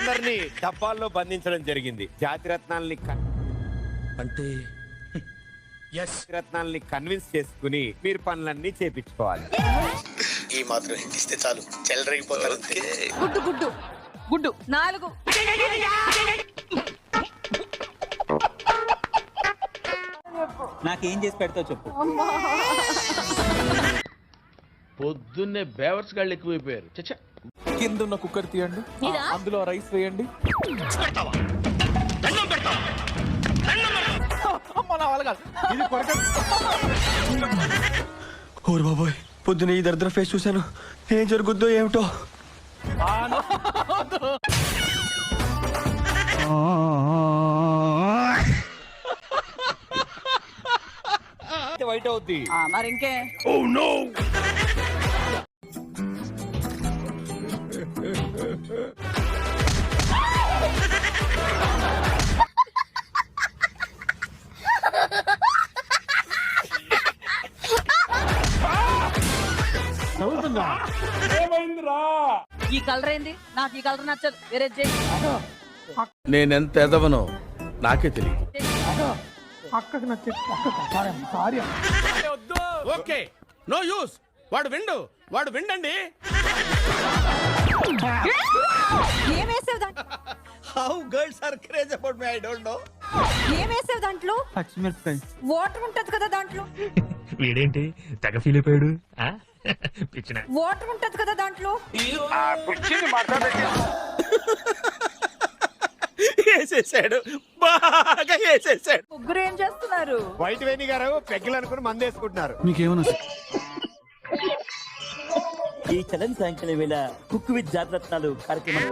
అందరినీ డబ్బాల్లో బంధించడం జరిగింది. జాతిరత్నాల్ని అంటే రత్నాల్ని కన్విన్స్ చేసుకుని మీరు పనులన్నీ చేపించుకోవాలి. ఈ మాత్రం హింటిస్తే చాలు చెలరేగిపోతారు. గుడ్డు గుడ్డు గుడ్డు 4. నాకేం చేసి పెడతావు చెప్పు. పొద్దున్నే బేవర్స్ గాళ్ళు ఎక్కువైపోయారు. చచ్చా కింద ఉన్న కుక్కర్ తీయండి, అందులో రైస్ వేయండి. ఓరు బాబోయ్, పొద్దున ఈ దరిద్ర ఫేస్ చూశాను. ఏం జరుగుద్దో ఏమిటో. వైట్ అవుద్ది. మరి ఇంకే ఈ కలర్ ఏంది? నాకు ఈ కలర్ నచ్చదు, వేరే చేయి. నేనెంత ఎదవనో నాకే తెలియదు. Okay, no use. వాడు విండండి. ఏమేసావు దాంట్లో? How girls are craze about me, I don't know. ఏమేసావు దాంట్లో? వాటర్ ఉంటది కదా దాంట్లో. వీడేంటి తెగ ఫీల్ అయిపోయాడు. వాటర్ ఉంటది కదా దాంట్లో. వేసేసాడు, బాగా వేసేసాడు. ముగ్గురు ఏం చేస్తున్నారు? వైట్ వేణి గారు పెగ్గులు అనుకుని మందేసుకుంటున్నారు. మీకేమన్నా ఈ చలన్ సాయంకాలం వేళ కుక్ విత్ జాతిరత్నాలు కార్యక్రమం